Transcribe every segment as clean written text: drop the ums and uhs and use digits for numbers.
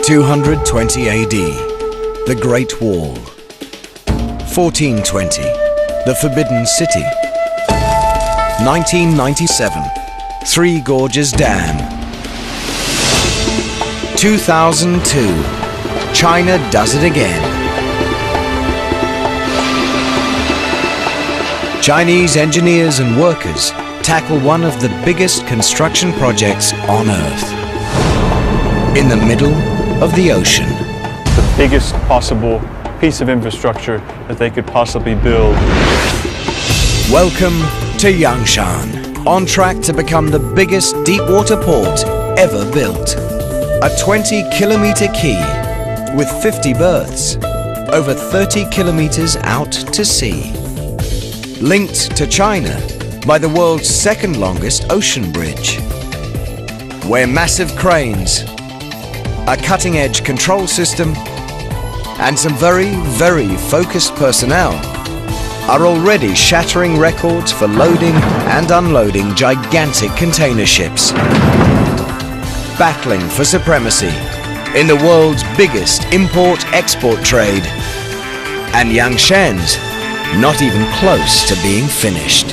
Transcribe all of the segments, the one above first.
220 AD, the Great Wall. 1420, the Forbidden City. 1997, Three Gorges Dam. 2002, China does it again. Chinese engineers and workers tackle one of the biggest construction projects on Earth. In the middle of the ocean. The biggest possible piece of infrastructure that they could possibly build. Welcome to Yangshan, on track to become the biggest deep-water port ever built. A 20-kilometer quay with 50 berths, over 30 kilometers out to sea. Linked to China by the world's second longest ocean bridge, where massive cranes, a cutting-edge control system, and some very focused personnel are already shattering records for loading and unloading gigantic container ships. Battling for supremacy in the world's biggest import-export trade. And Yangshan's not even close to being finished.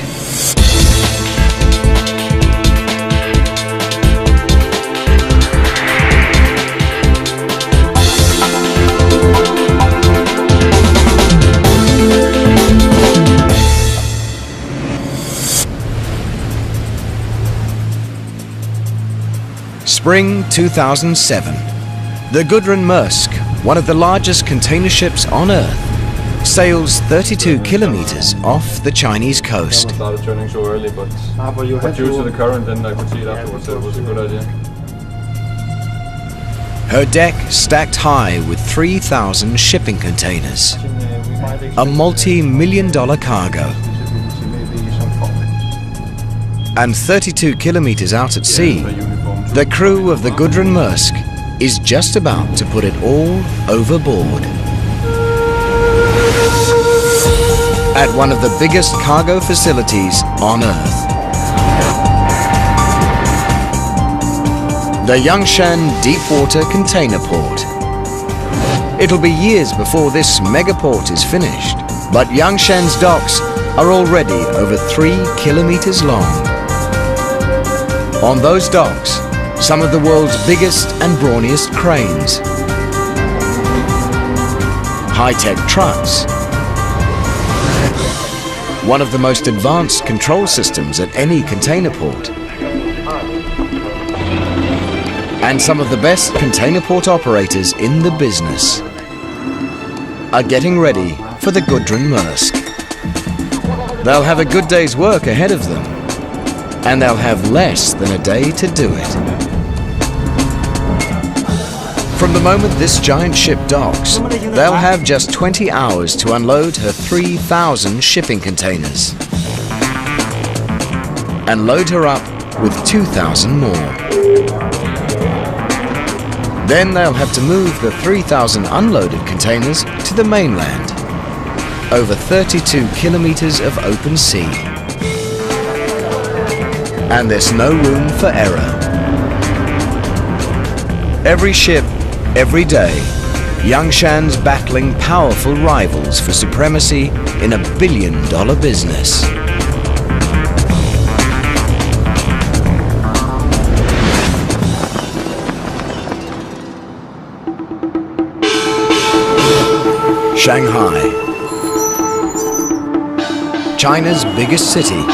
Spring 2007. The Gudrun Maersk, one of the largest container ships on Earth, sails 32 kilometers off the Chinese coast. I started turning so early, but due to the current, then I could see it afterwards that it was a good idea. Her deck stacked high with 3,000 shipping containers. A multi-million-dollar cargo. And 32 kilometers out at sea, the crew of the Gudrun Maersk is just about to put it all overboard. At one of the biggest cargo facilities on Earth. The Yangshan Deepwater Container Port. It'll be years before this megaport is finished, but Yangshan's docks are already over 3 kilometers long. On those docks, some of the world's biggest and brawniest cranes, high-tech trucks, one of the most advanced control systems at any container port, and some of the best container port operators in the business are getting ready for the Gudrun Maersk. They'll have a good day's work ahead of them, and they'll have less than a day to do it. From the moment this giant ship docks, they'll have just 20 hours to unload her 3,000 shipping containers and load her up with 2,000 more. Then they'll have to move the 3,000 unloaded containers to the mainland, over 32 kilometers of open sea. And there's no room for error. Every ship, every day, Yangshan's battling powerful rivals for supremacy in a billion-dollar business. Shanghai, China's biggest city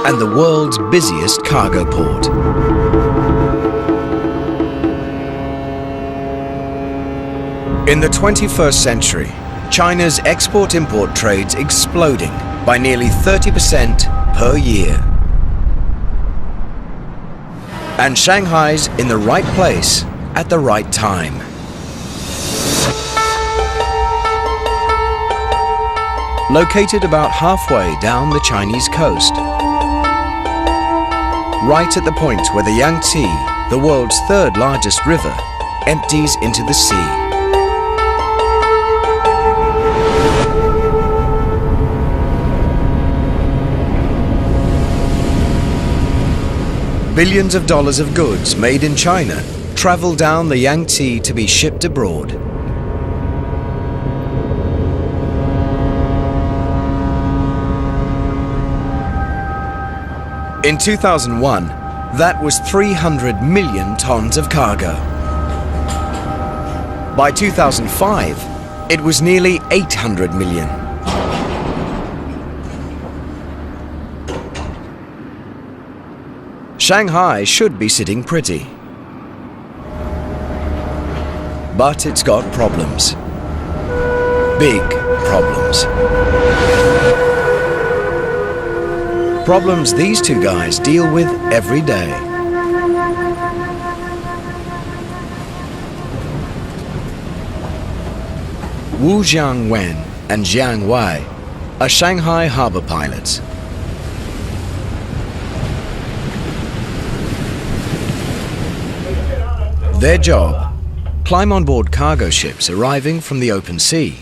and the world's busiest cargo port. In the 21st century, China's export-import trade's exploding by nearly 30% per year. And Shanghai's in the right place at the right time. Located about halfway down the Chinese coast. Right at the point where the Yangtze, the world's third largest river, empties into the sea. Billions of dollars of goods made in China travel down the Yangtze to be shipped abroad. In 2001, that was 300 million tons of cargo. By 2005, it was nearly 800 million. Shanghai should be sitting pretty. But it's got problems. Big problems. Problems these two guys deal with every day. Wu Jiangwen and Jiang Wei are Shanghai harbor pilots. Their job: climb on board cargo ships arriving from the open sea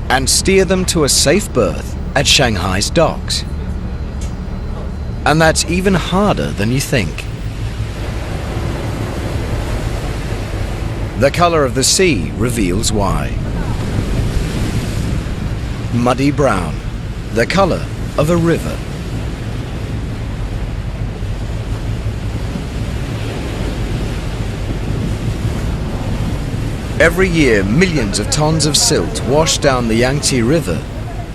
and steer them to a safe berth at Shanghai's docks. And that's even harder than you think. The color of the sea reveals why. Muddy brown, the color of a river. Every year, millions of tons of silt wash down the Yangtze River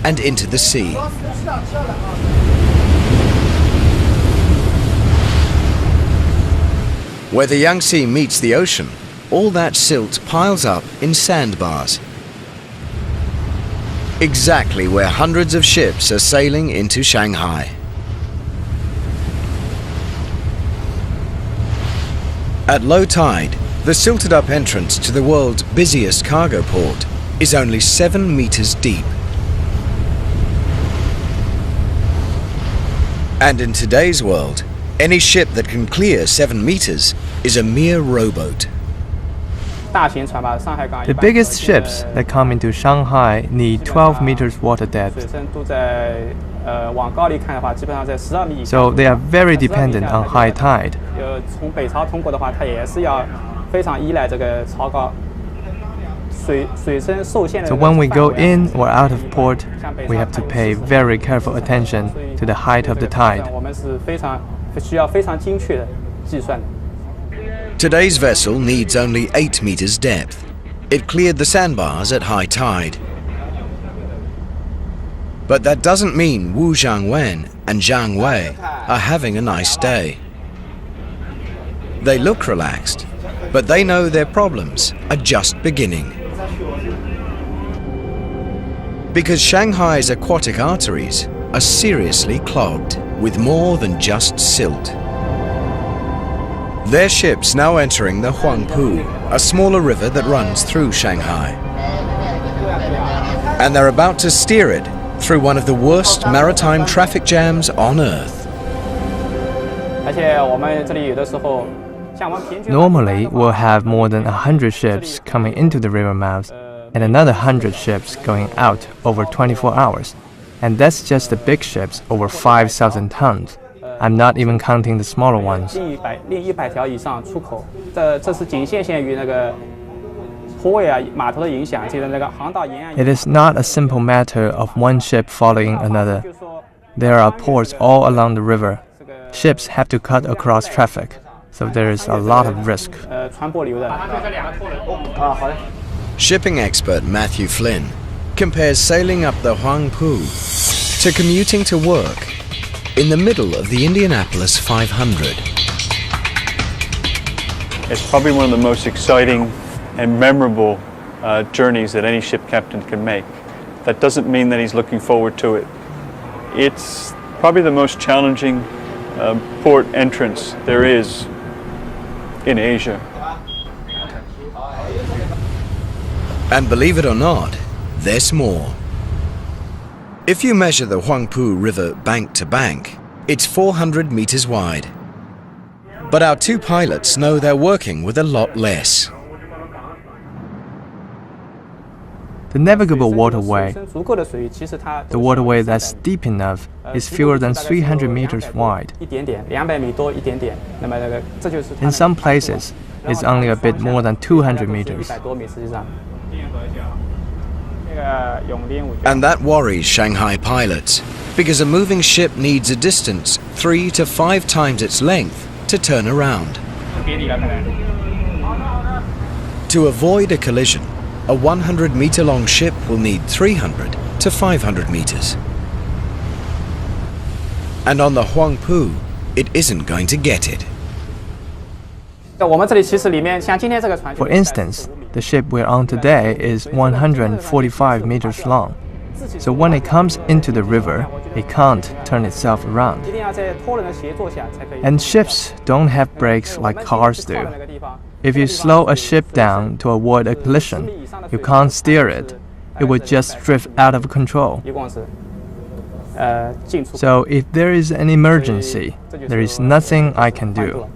and into the sea. Where the Yangtze meets the ocean, all that silt piles up in sandbars. Exactly where hundreds of ships are sailing into Shanghai. At low tide, the silted up entrance to the world's busiest cargo port is only 7 meters deep. And in today's world, any ship that can clear 7 meters is a mere rowboat. The biggest ships that come into Shanghai need 12 meters water depth. So they are very dependent on high tide. So when we go in or out of port, we have to pay very careful attention to the height of the tide. Today's vessel needs only 8 meters depth. It cleared the sandbars at high tide. But that doesn't mean Wu Jiangwen and Jiang Wei are having a nice day. They look relaxed, but they know their problems are just beginning. Because Shanghai's aquatic arteries are seriously clogged with more than just silt. Their ship's now entering the Huangpu, a smaller river that runs through Shanghai. And they're about to steer it through one of the worst maritime traffic jams on Earth. Normally, we'll have more than 100 ships coming into the river mouth and another 100 ships going out over 24 hours. And that's just the big ships over 5,000 tons. I'm not even counting the smaller ones. It is not a simple matter of one ship following another. There are ports all along the river. Ships have to cut across traffic, so there is a lot of risk. Shipping expert Matthew Flynn compares sailing up the Huangpu to commuting to work in the middle of the Indianapolis 500. It's probably one of the most exciting and memorable journeys that any ship captain can make. That doesn't mean that he's looking forward to it. It's probably the most challenging port entrance there is in Asia. And believe it or not, there's more. If you measure the Huangpu River bank to bank, it's 400 meters wide. But our two pilots know they're working with a lot less. The navigable waterway, the waterway that's deep enough, is fewer than 300 meters wide. In some places, is only a bit more than 200 meters. And that worries Shanghai pilots, because a moving ship needs a distance 3 to 5 times its length to turn around. To avoid a collision, a 100-meter-long ship will need 300 to 500 meters. And on the Huangpu, it isn't going to get it. For instance, the ship we're on today is 145 meters long. So when it comes into the river, it can't turn itself around. And ships don't have brakes like cars do. If you slow a ship down to avoid a collision, you can't steer it. It would just drift out of control. So if there is an emergency, there is nothing I can do.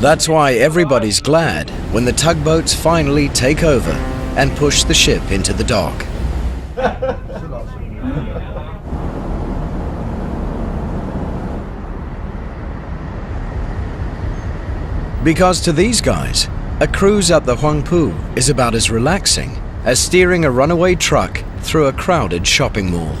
That's why everybody's glad when the tugboats finally take over and push the ship into the dock. Because to these guys, a cruise up the Huangpu is about as relaxing as steering a runaway truck through a crowded shopping mall.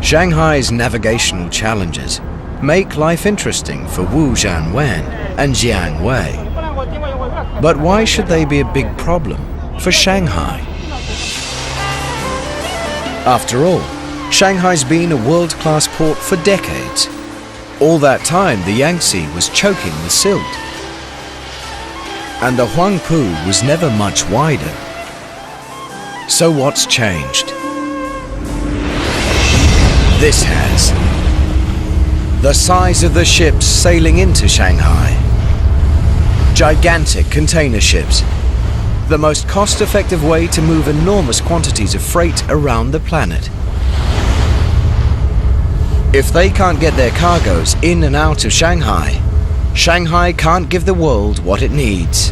Shanghai's navigational challenges make life interesting for Wu Zhanwen and Jiang Wei. But why should they be a big problem for Shanghai? After all, Shanghai's been a world-class port for decades. All that time, the Yangtze was choking with silt. And the Huangpu was never much wider. So what's changed? This has. The size of the ships sailing into Shanghai. Gigantic container ships. The most cost-effective way to move enormous quantities of freight around the planet. If they can't get their cargoes in and out of Shanghai, Shanghai can't give the world what it needs.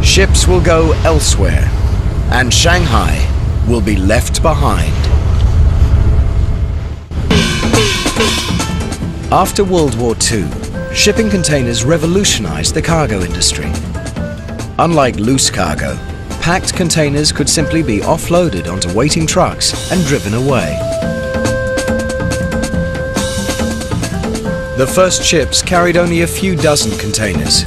Ships will go elsewhere, and Shanghai will be left behind. After World War II, shipping containers revolutionized the cargo industry. Unlike loose cargo, packed containers could simply be offloaded onto waiting trucks and driven away. The first ships carried only a few dozen containers.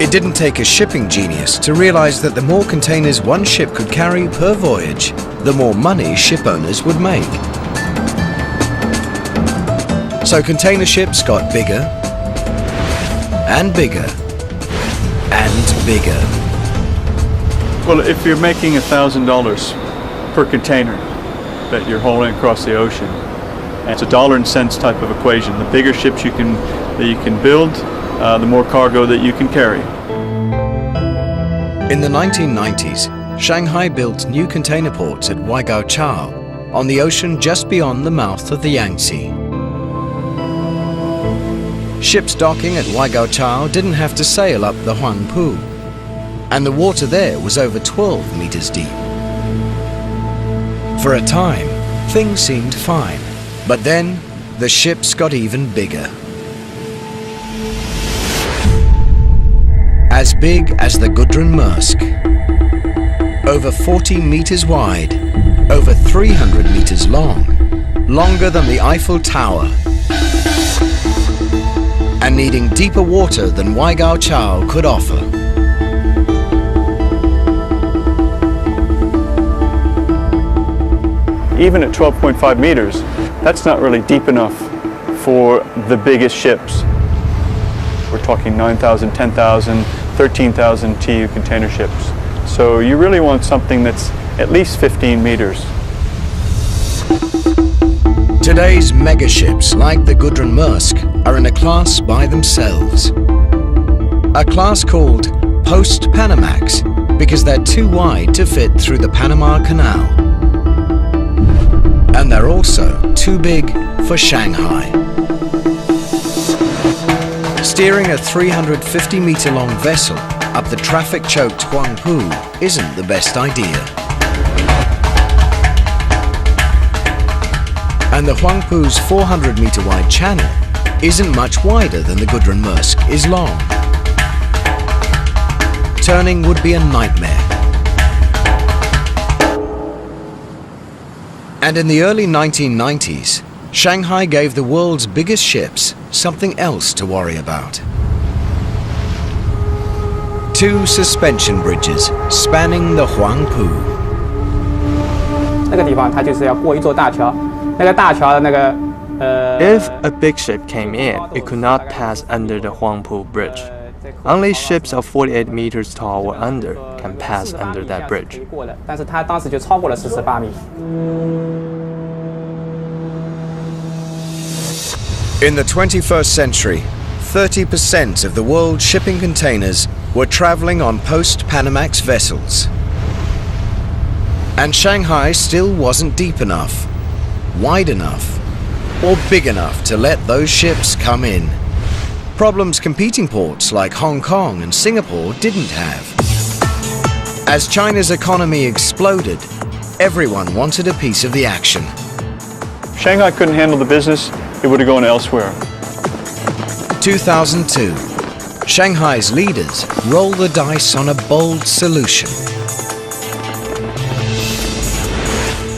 It didn't take a shipping genius to realize that the more containers one ship could carry per voyage, the more money ship owners would make. So container ships got bigger and bigger and bigger. Well, if you're making $1,000 per container that you're hauling across the ocean, and it's a dollar and cents type of equation. The bigger ships that you can build, the more cargo that you can carry. In the 1990s, Shanghai built new container ports at Waigaoqiao on the ocean just beyond the mouth of the Yangtze. Ships docking at Waigaoqiao didn't have to sail up the Huangpu, and the water there was over 12 meters deep. For a time, things seemed fine, but then the ships got even bigger. As big as the Gudrun Maersk, over 40 meters wide, over 300 meters long, longer than the Eiffel Tower, and needing deeper water than Waigaoqiao could offer. Even at 12.5 meters, that's not really deep enough for the biggest ships. We're talking 9,000, 10,000, 13,000 TEU container ships. So you really want something that's at least 15 meters. Today's megaships, like the Gudrun Maersk, are in a class by themselves. A class called Post-Panamax, because they're too wide to fit through the Panama Canal. And they're also too big for Shanghai. Steering a 350-meter-long vessel up the traffic-choked Huangpu isn't the best idea. And the Huangpu's 400-meter wide channel isn't much wider than the Gudrun-Maersk is long. Turning would be a nightmare. And in the early 1990s, Shanghai gave the world's biggest ships something else to worry about. 2 suspension bridges spanning the Huangpu. 那个地方它就是要过一座大桥，那个大桥的那个If a big ship came in, it could not pass under the Huangpu Bridge. Only ships of 48 meters tall or under can pass under that bridge. 但是它当时就超过了48米。 In the 21st century, 30% of the world's shipping containers were traveling on post-Panamax vessels. And Shanghai still wasn't deep enough, wide enough, or big enough to let those ships come in. Problems competing ports like Hong Kong and Singapore didn't have. As China's economy exploded, everyone wanted a piece of the action. Shanghai couldn't handle the business, it would have gone elsewhere. 2002, Shanghai's leaders roll the dice on a bold solution.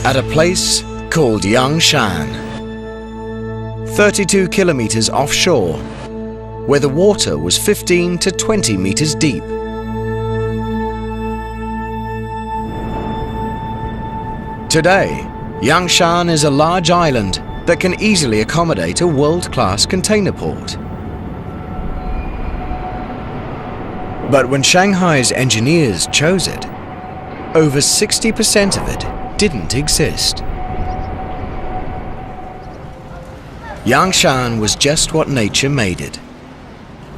At a place called Yangshan, 32 kilometers offshore, where the water was 15 to 20 meters deep. Today, Yangshan is a large island that can easily accommodate a world-class container port. But when Shanghai's engineers chose it, over 60% of it didn't exist. Yangshan was just what nature made it,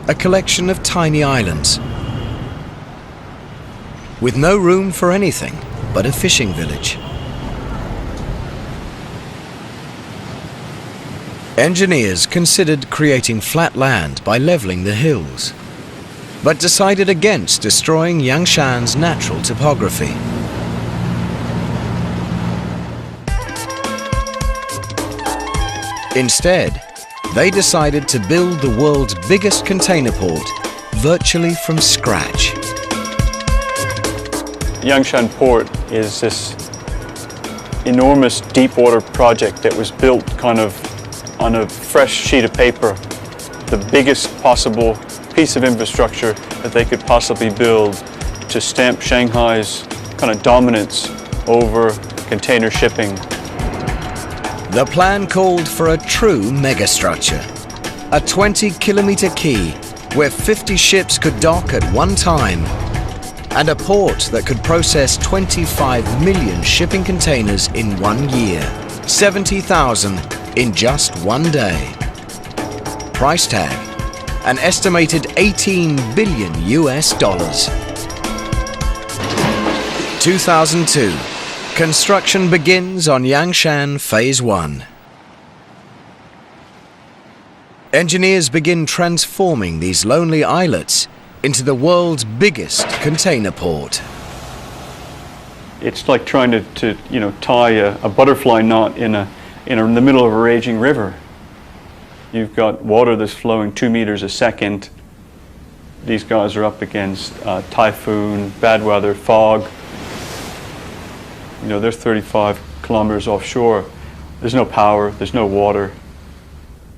a collection of tiny islands, with no room for anything but a fishing village. Engineers considered creating flat land by leveling the hills, but decided against destroying Yangshan's natural topography. Instead, they decided to build the world's biggest container port virtually from scratch. Yangshan Port is this enormous deep water project that was built kind of on a fresh sheet of paper, the biggest possible piece of infrastructure that they could possibly build to stamp Shanghai's kind of dominance over container shipping. The plan called for a true megastructure, a 20-kilometer quay where 50 ships could dock at one time, and a port that could process 25 million shipping containers in 1 year, 70,000 in just 1 day. Price tag, an estimated $18 billion. 2002, construction begins on Yangshan Phase 1. Engineers begin transforming these lonely islets into the world's biggest container port. It's like trying to tie a butterfly knot in the middle of a raging river. You've got water that's flowing 2 meters a second. These guys are up against typhoon, bad weather, fog. They're 35 kilometers offshore. There's no power, there's no water.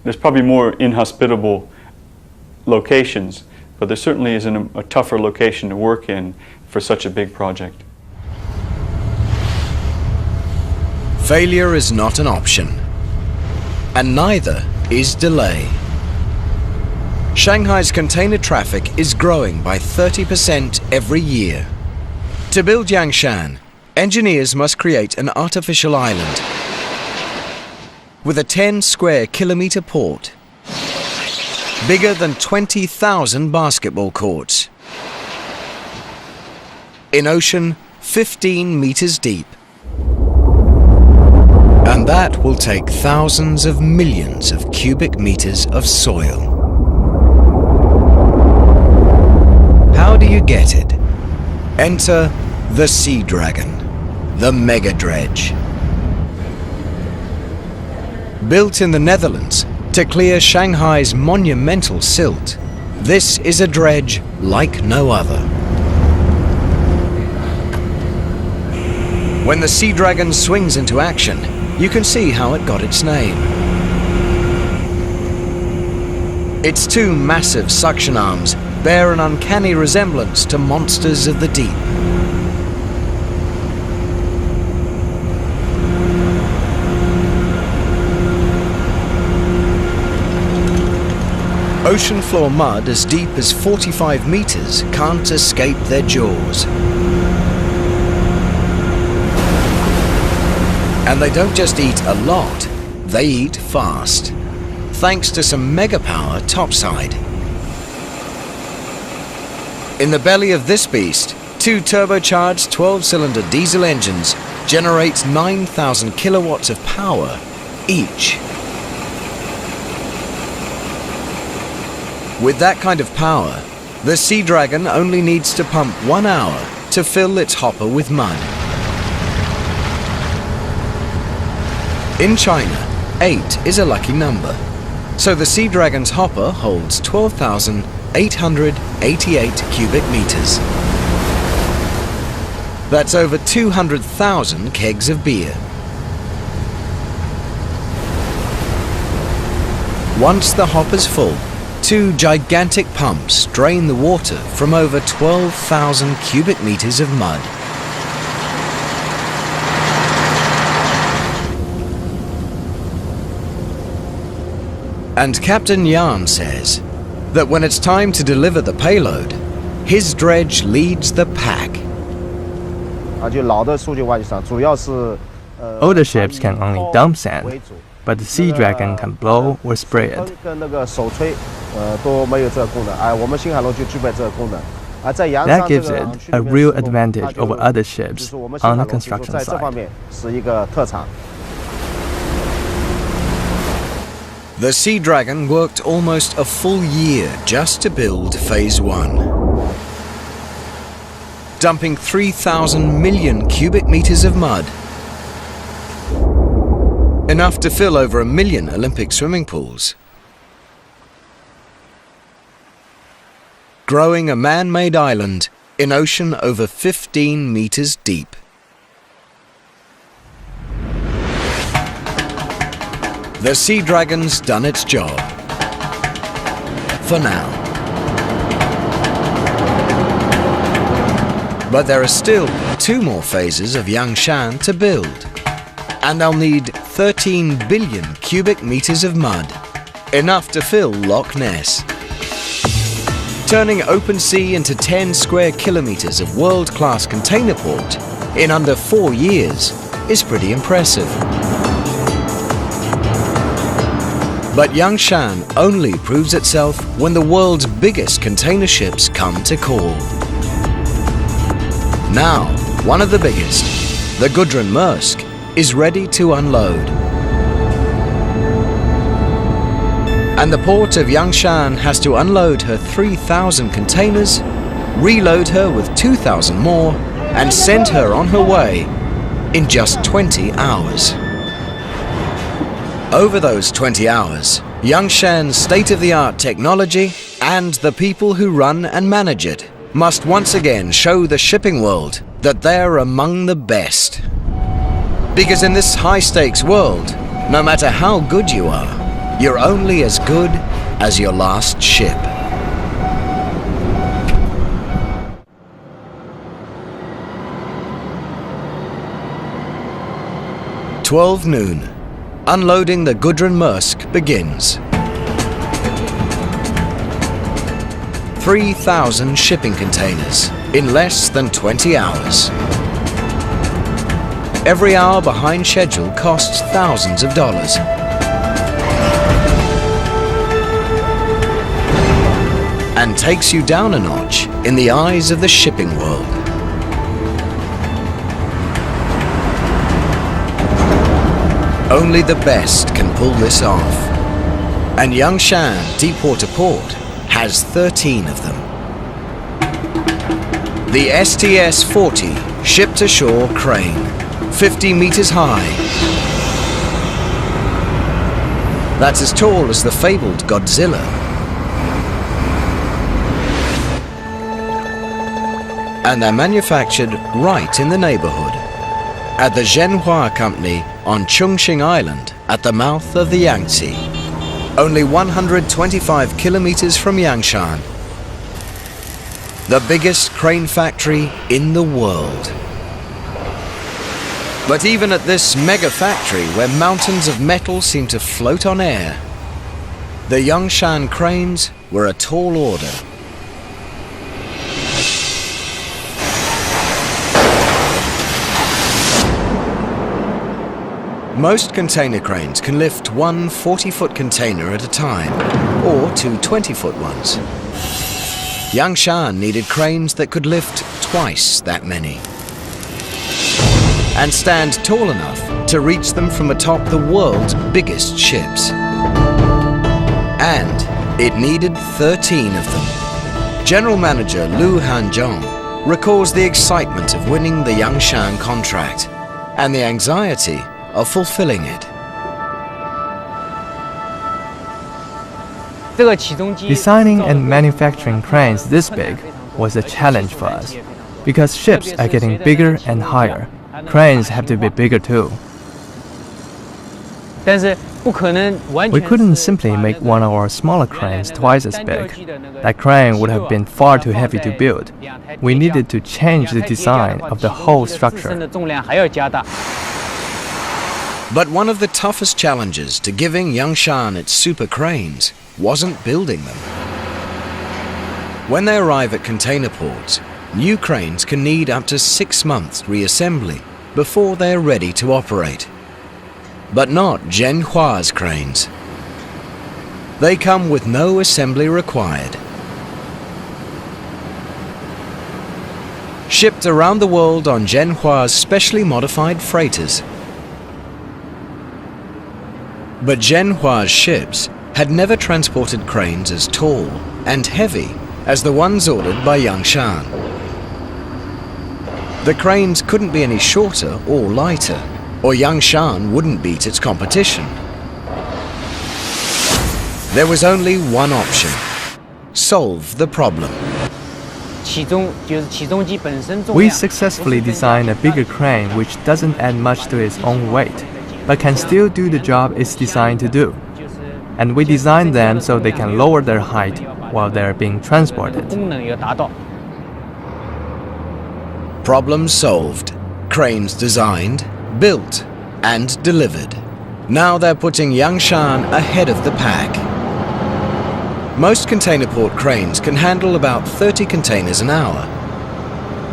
There's probably more inhospitable locations, but there certainly isn't a tougher location to work in for such a big project. Failure is not an option, and neither is delay. Shanghai's container traffic is growing by 30% every year. To build Yangshan, engineers must create an artificial island with a 10-square-kilometer port, bigger than 20,000 basketball courts, in ocean 15 meters deep. And that will take thousands of millions of cubic meters of soil. How do you get it? Enter the Sea Dragon, the mega dredge. Built in the Netherlands to clear Shanghai's monumental silt, this is a dredge like no other. When the Sea Dragon swings into action, you can see how it got its name. Its two massive suction arms bear an uncanny resemblance to monsters of the deep. Ocean floor mud as deep as 45 meters can't escape their jaws. And they don't just eat a lot, they eat fast, thanks to some megapower topside. In the belly of this beast, two turbocharged 12-cylinder diesel engines generate 9,000 kilowatts of power each. With that kind of power, the Sea Dragon only needs to pump 1 hour to fill its hopper with mud. In China, 8 is a lucky number, so the Sea Dragon's hopper holds 12,888 cubic meters. That's over 200,000 kegs of beer. Once the hopper's full, two gigantic pumps drain the water from over 12,000 cubic meters of mud. And Captain Yan says that when it's time to deliver the payload, his dredge leads the pack. Older ships can only dump sand, but the Sea Dragon can blow or spray it. That gives it a real advantage over other ships on the construction site. The Sea Dragon worked almost a full year just to build Phase 1. Dumping 3,000 million cubic meters of mud. Enough to fill over 1 million Olympic swimming pools. Growing a man-made island in ocean over 15 meters deep. The Sea Dragon's done its job. For now. But there are still 2 more phases of Yangshan to build. And they'll need 13 billion cubic meters of mud. Enough to fill Loch Ness. Turning open sea into 10 square kilometers of world-class container port in under 4 years is pretty impressive. But Yangshan only proves itself when the world's biggest container ships come to call. Now, one of the biggest, the Gudrun Maersk, is ready to unload. And the port of Yangshan has to unload her 3,000 containers, reload her with 2,000 more, and send her on her way in just 20 hours. Over those 20 hours, Yangshan's state-of-the-art technology and the people who run and manage it must once again show the shipping world that they're among the best. Because in this high-stakes world, no matter how good you are, you're only as good as your last ship. 12 noon. Unloading the Gudrun Maersk begins. 3,000 shipping containers in less than 20 hours. Every hour behind schedule costs thousands of dollars. And takes you down a notch in the eyes of the shipping world. Only the best can pull this off. And Yangshan Deepwater Port has 13 of them. The STS-40 ship-to-shore crane, 50 meters high. that's as tall as the fabled Godzilla. And they're manufactured right in the neighborhood, at the Zhenhua Company on Chongqing Island at the mouth of the Yangtze, only 125 kilometers from Yangshan, the biggest crane factory in the world. But even at this mega factory, where mountains of metal seem to float on air, the Yangshan cranes were a tall order. Most container cranes can lift one 40-foot container at a time, or two 20-foot ones. Yangshan needed cranes that could lift twice that many, and stand tall enough to reach them from atop the world's biggest ships. And it needed 13 of them. General Manager Lu Hanzhong recalls the excitement of winning the Yangshan contract and the anxiety of fulfilling it. Designing and manufacturing cranes this big was a challenge for us, because ships are getting bigger and higher. Cranes have to be bigger too. We couldn't simply make one of our smaller cranes twice as big. That crane would have been far too heavy to build. We needed to change the design of the whole structure. But one of the toughest challenges to giving Yangshan its super cranes wasn't building them. When they arrive at container ports, new cranes can need up to 6 months reassembly before they are ready to operate. But not Zhenhua's cranes. They come with no assembly required. Shipped around the world on Zhenhua's specially modified freighters. But Zhenhua's ships had never transported cranes as tall and heavy as the ones ordered by Yangshan. The cranes couldn't be any shorter or lighter, or Yangshan wouldn't beat its competition. There was only one option: solve the problem. We successfully designed a bigger crane which doesn't add much to its own weight, but can still do the job it's designed to do. And we designed them so they can lower their height while they're being transported. Problem solved. Cranes designed, built, and delivered. Now they're putting Yangshan ahead of the pack. Most container port cranes can handle about 30 containers an hour.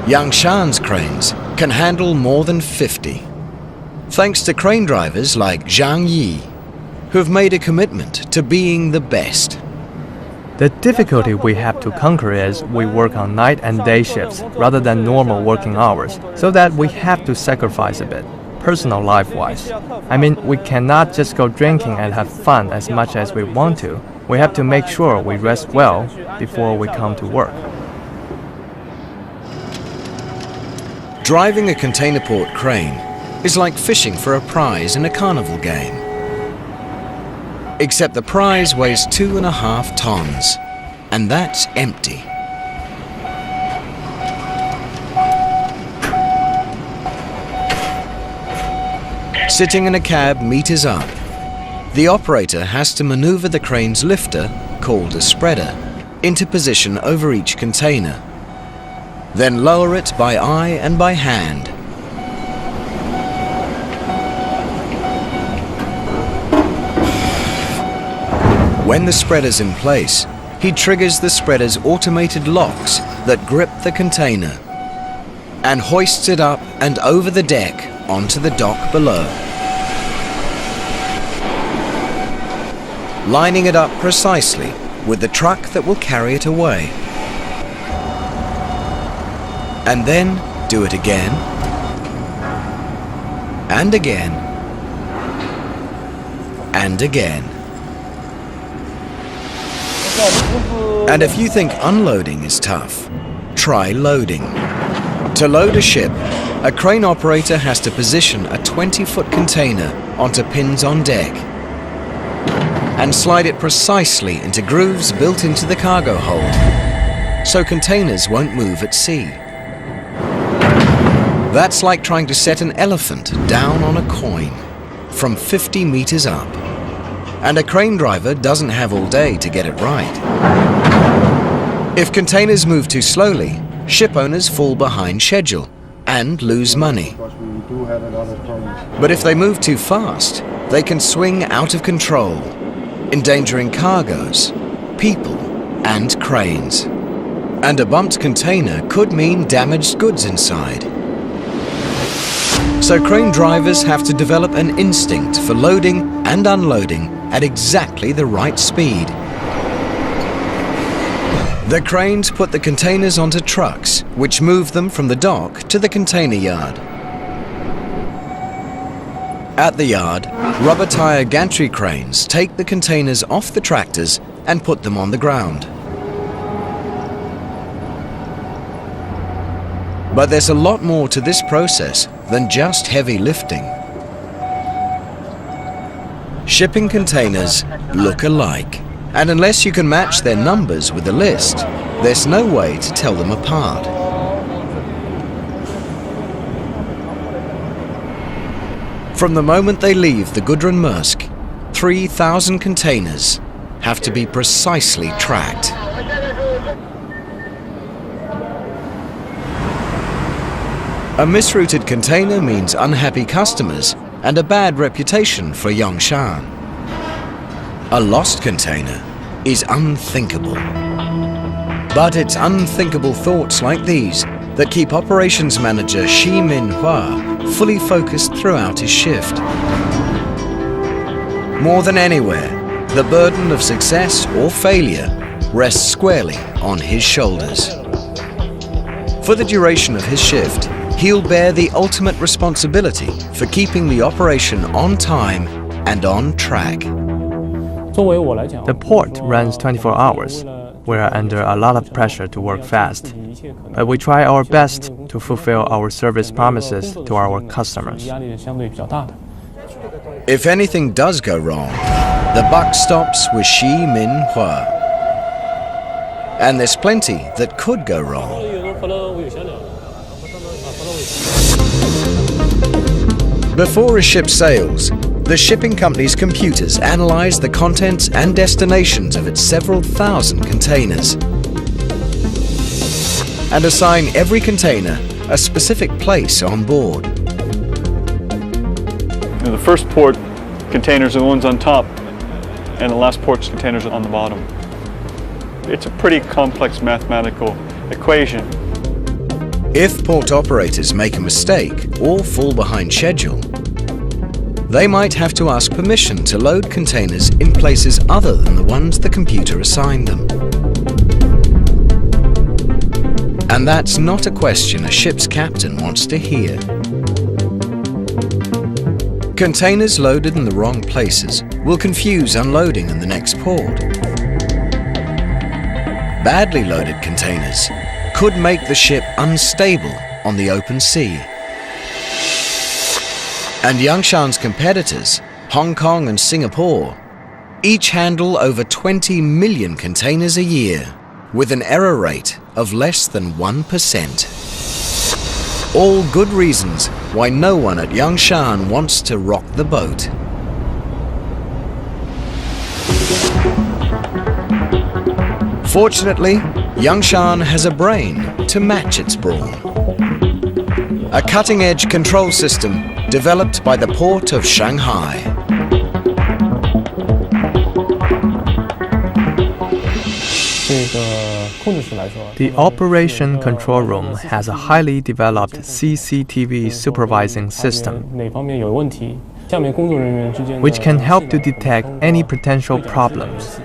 Yangshan's cranes can handle more than 50. Thanks to crane drivers like Zhang Yi, who've made a commitment to being the best. The difficulty we have to conquer is we work on night and day shifts rather than normal working hours, so that we have to sacrifice a bit, personal life-wise. I mean, we cannot just go drinking and have fun as much as we want to. We have to make sure we rest well before we come to work. Driving a container port crane is like fishing for a prize in a carnival game. Except the prize weighs 2.5 tons, and that's empty. Sitting in a cab meters up, the operator has to maneuver the crane's lifter, called a spreader, into position over each container, then lower it by eye and by hand. When the spreader's in place, he triggers the spreader's automated locks that grip the container and hoists it up and over the deck onto the dock below, lining it up precisely with the truck that will carry it away. And then do it again, and again, and again. And if you think unloading is tough, try loading. To load a ship, a crane operator has to position a 20-foot container onto pins on deck. and slide it precisely into grooves built into the cargo hold, so containers won't move at sea. That's like trying to set an elephant down on a coin from 50 meters up. And a crane driver doesn't have all day to get it right. If containers move too slowly, ship owners fall behind schedule and lose money. But if they move too fast, they can swing out of control, endangering cargoes, people, and cranes. And a bumped container could mean damaged goods inside. So crane drivers have to develop an instinct for loading and unloading at exactly the right speed. The cranes put the containers onto trucks, which move them from the dock to the container yard. At the yard, rubber tire gantry cranes take the containers off the tractors and put them on the ground. But there's a lot more to this process than just heavy lifting. Shipping containers look alike, and unless you can match their numbers with the list, there's no way to tell them apart. From the moment they leave the Gudrun Maersk, 3,000 containers have to be precisely tracked. A misrouted container means unhappy customers and a bad reputation for Yongshan. A lost container is unthinkable. But it's unthinkable thoughts like these that keep operations manager Shi Min-hua fully focused throughout his shift. More than anywhere, the burden of success or failure rests squarely on his shoulders. For the duration of his shift, he'll bear the ultimate responsibility for keeping the operation on time and on track. The port runs 24 hours. We are under a lot of pressure to work fast, but we try our best to fulfill our service promises to our customers. If anything does go wrong, the buck stops with Shi Min-hua. And there's plenty that could go wrong. Before a ship sails, the shipping company's computers analyze the contents and destinations of its several thousand containers and assign every container a specific place on board. The first port containers are the ones on top, and the last port's containers are on the bottom. It's a pretty complex mathematical equation. If port operators make a mistake or fall behind schedule, they might have to ask permission to load containers in places other than the ones the computer assigned them. And that's not a question a ship's captain wants to hear. Containers loaded in the wrong places will confuse unloading in the next port. Badly loaded containers could make the ship unstable on the open sea. And Yongshan's competitors, Hong Kong and Singapore, each handle over 20 million containers a year with an error rate of less than 1%. All good reasons why no one at Yongshan wants to rock the boat. Fortunately, Yongshan has a brain to match its brawn. A cutting-edge control system developed by the port of Shanghai. The operation control room has a highly developed CCTV supervising system, which can help to detect any potential problems.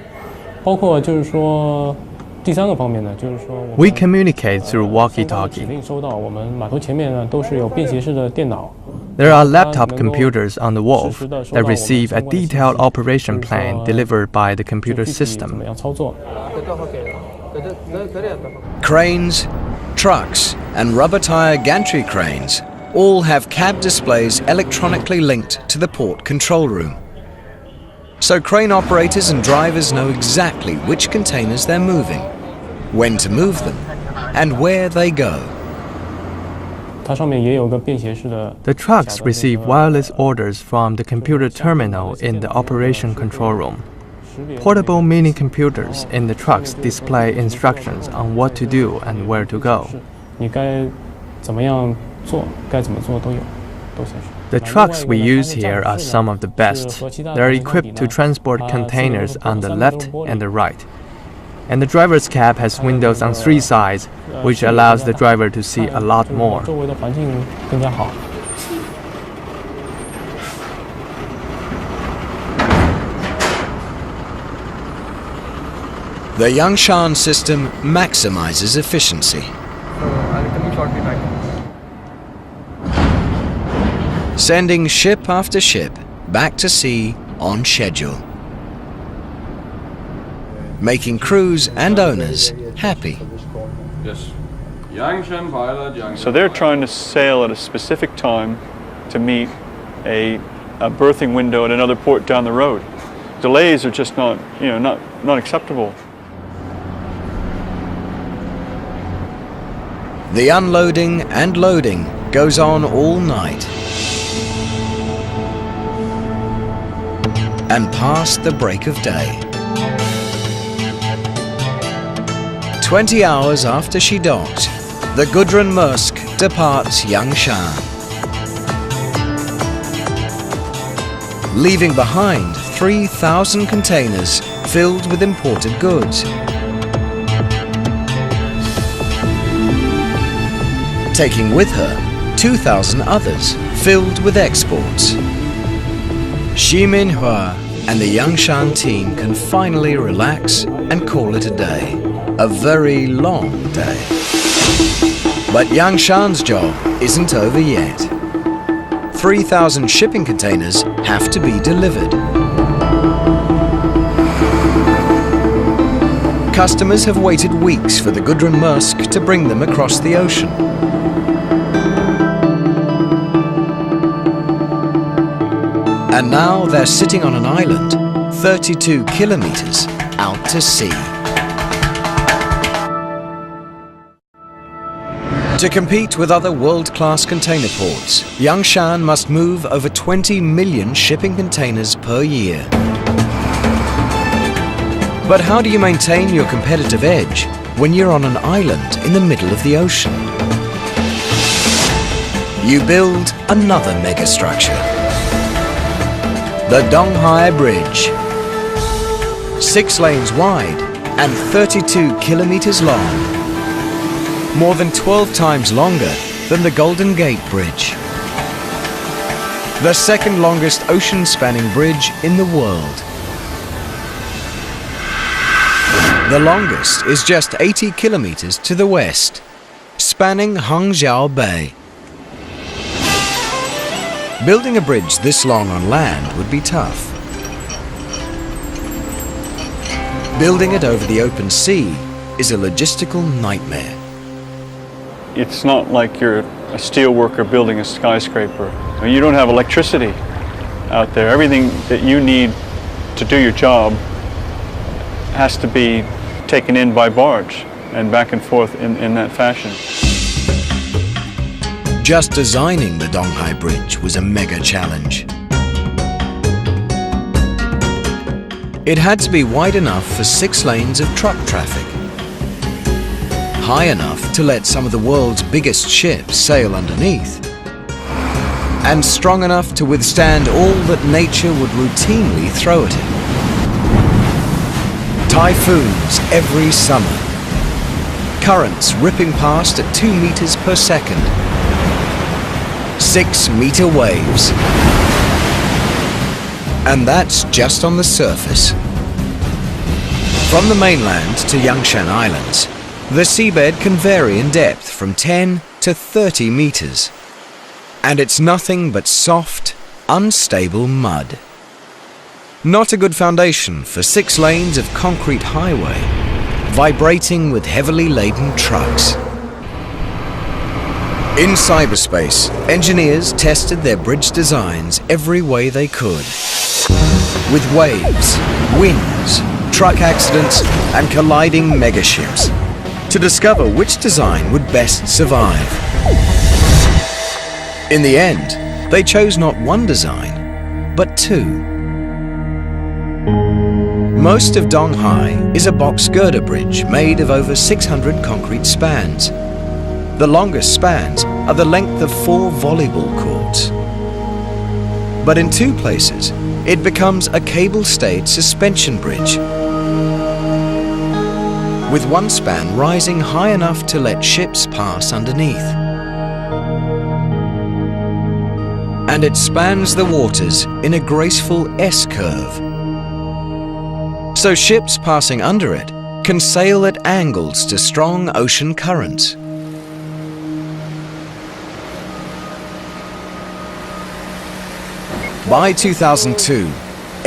We communicate through walkie-talkie. There are laptop computers on the wharf that receive a detailed operation plan delivered by the computer system. Cranes, trucks, and rubber tire gantry cranes all have cab displays electronically linked to the port control room. So crane operators and drivers know exactly which containers they're moving, when to move them, and where they go. The trucks receive wireless orders from the computer terminal in the operation control room. Portable mini computers in the trucks display instructions on what to do and where to go. The trucks we use here are some of the best. They're equipped to transport containers on the left and the right. And the driver's cab has windows on 3 sides, which allows the driver to see a lot more. The Yangshan system maximizes efficiency. Sending ship after ship back to sea on schedule. Making crews and owners happy. So they're trying to sail at a specific time to meet a berthing window at another port down the road. Delays are just not acceptable. The unloading and loading goes on all night. And past the break of day. 20 hours after she docked, the Gudrun Maersk departs Yangshan, leaving behind 3,000 containers filled with imported goods. Taking with her 2,000 others filled with exports. Xi Minhua and the Yangshan team can finally relax and call it a day. A very long day. But Yangshan's job isn't over yet. 3,000 shipping containers have to be delivered. Customers have waited weeks for the Gudrun Maersk to bring them across the ocean. And now they're sitting on an island 32 kilometers out to sea. To compete with other world-class container ports, Yangshan must move over 20 million shipping containers per year. But how do you maintain your competitive edge when you're on an island in the middle of the ocean? You build another megastructure. The Donghai Bridge. 6 lanes wide and 32 kilometers long. More than 12 times longer than the Golden Gate Bridge. The second longest ocean-spanning bridge in the world. The longest is just 80 kilometers to the west, spanning Hangzhou Bay. Building a bridge this long on land would be tough. Building it over the open sea is a logistical nightmare. It's not like you're a steel worker building a skyscraper. You don't have electricity out there. Everything that you need to do your job has to be taken in by barge and back and forth in that fashion. Just designing the Donghai Bridge was a mega challenge. It had to be wide enough for 6 lanes of truck traffic, high enough to let some of the world's biggest ships sail underneath, and strong enough to withstand all that nature would routinely throw at it. Typhoons every summer, currents ripping past at 2 meters per second, 6-meter waves. And that's just on the surface. From the mainland to Yangshan Islands, the seabed can vary in depth from 10 to 30 meters. And it's nothing but soft, unstable mud. Not a good foundation for 6 lanes of concrete highway, vibrating with heavily laden trucks. In cyberspace, engineers tested their bridge designs every way they could. With waves, winds, truck accidents, and colliding megaships, to discover which design would best survive. In the end, they chose not one design, but two. Most of Donghai is a box girder bridge made of over 600 concrete spans. The longest spans are the length of 4 volleyball courts. But in 2 places, it becomes a cable-stayed suspension bridge, with one span rising high enough to let ships pass underneath. And it spans the waters in a graceful S-curve. So ships passing under it can sail at angles to strong ocean currents. By 2002,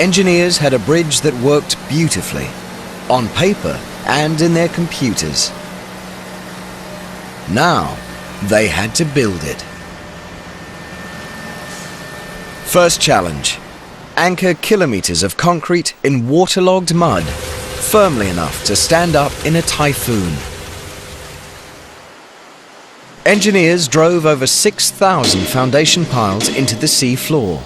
engineers had a bridge that worked beautifully, on paper and in their computers. Now, they had to build it. First challenge: anchor kilometers of concrete in waterlogged mud, firmly enough to stand up in a typhoon. Engineers drove over 6,000 foundation piles into the sea floor,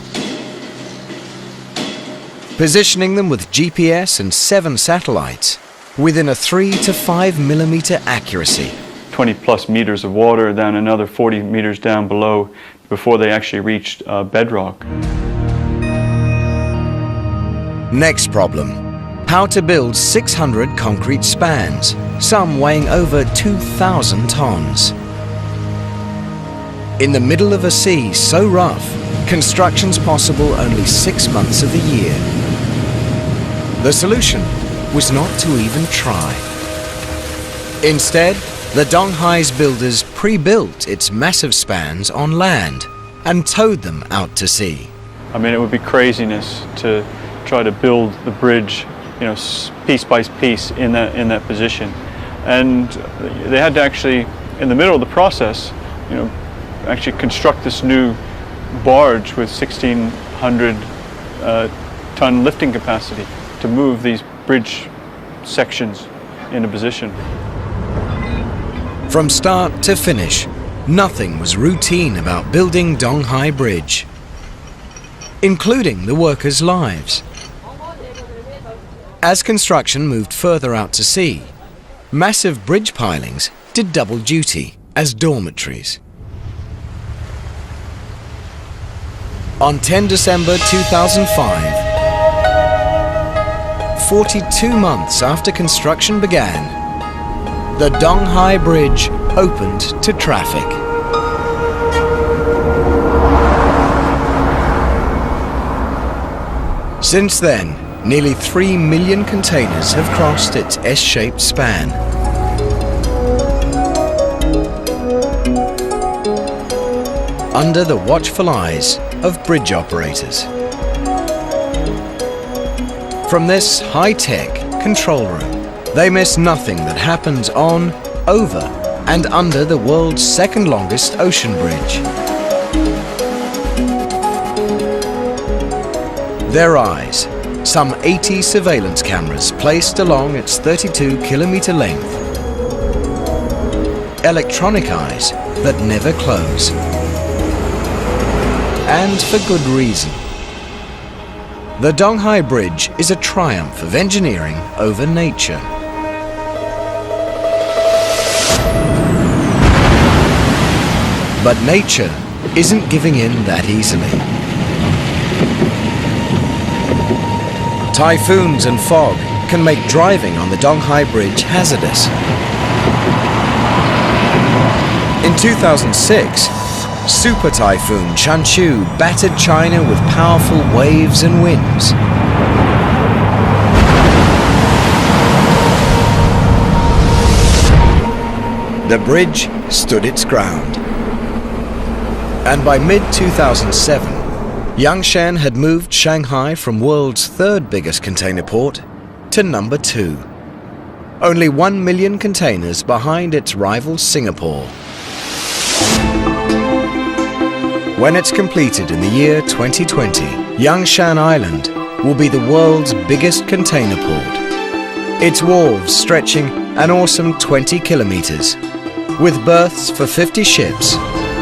positioning them with GPS and 7 satellites within a 3 to 5 millimeter accuracy. 20 plus meters of water, then another 40 meters down below before they actually reached bedrock. Next problem: how to build 600 concrete spans, some weighing over 2,000 tons. In the middle of a sea so rough, construction's possible only 6 months of the year. The solution was not to even try. Instead, the Donghai's builders pre-built its massive spans on land and towed them out to sea. I mean, it would be craziness to try to build the bridge, you know, piece by piece in that position. And they had to actually, in the middle of the process, you know, actually construct this new barge with 1,600 ton lifting capacity to move these bridge sections into position. From start to finish, nothing was routine about building Donghai Bridge, including the workers' lives. As construction moved further out to sea, massive bridge pilings did double duty as dormitories. On 10 December 2005, 42 months after construction began, the Donghai Bridge opened to traffic. Since then, nearly 3 million containers have crossed its S-shaped span. Under the watchful eyes of bridge operators. From this high-tech control room, they miss nothing that happens on, over, and under the world's second longest ocean bridge. Their eyes, some 80 surveillance cameras placed along its 32-kilometer length. Electronic eyes that never close. And for good reason. The Donghai Bridge is a triumph of engineering over nature. But nature isn't giving in that easily. Typhoons and fog can make driving on the Donghai Bridge hazardous. In 2006, Super Typhoon Chanshu battered China with powerful waves and winds. The bridge stood its ground. And by mid-2007, Yangshan had moved Shanghai from world's 3rd biggest container port to number 2. Only 1 million containers behind its rival Singapore. When it's completed in the year 2020, Yangshan Island will be the world's biggest container port. Its wharves stretching an awesome 20 kilometers, with berths for 50 ships,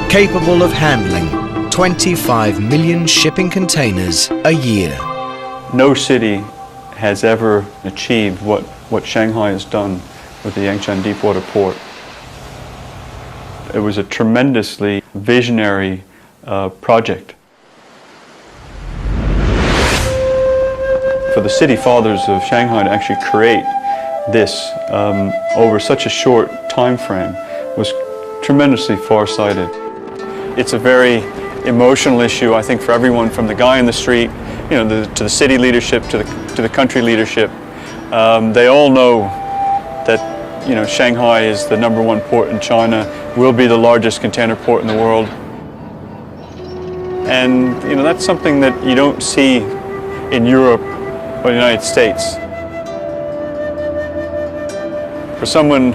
capable of handling 25 million shipping containers a year. No city has ever achieved what Shanghai has done with the Yangshan Deepwater Port. It was a tremendously visionary project. For the city fathers of Shanghai to actually create this over such a short time frame was tremendously far-sighted. It's a very emotional issue, I think, for everyone, from the guy in the street, to the city leadership, to the country leadership. They all know that Shanghai is the #1 port in China, will be the largest container port in the world. And that's something that you don't see in Europe or the United States. For someone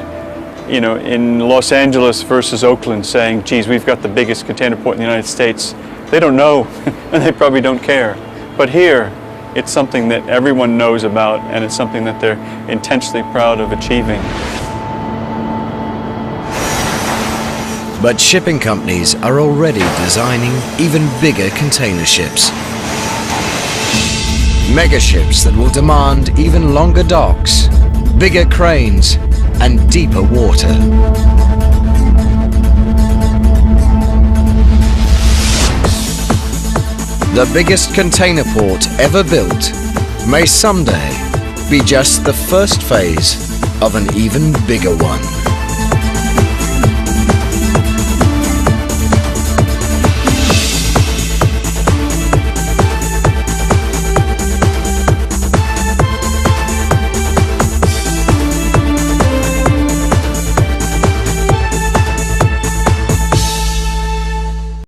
in Los Angeles versus Oakland saying, geez, we've got the biggest container port in the United States, they don't know and they probably don't care. But here, it's something that everyone knows about, and it's something that they're intensely proud of achieving. But shipping companies are already designing even bigger container ships. Mega ships that will demand even longer docks, bigger cranes, and deeper water. The biggest container port ever built may someday be just the first phase of an even bigger one.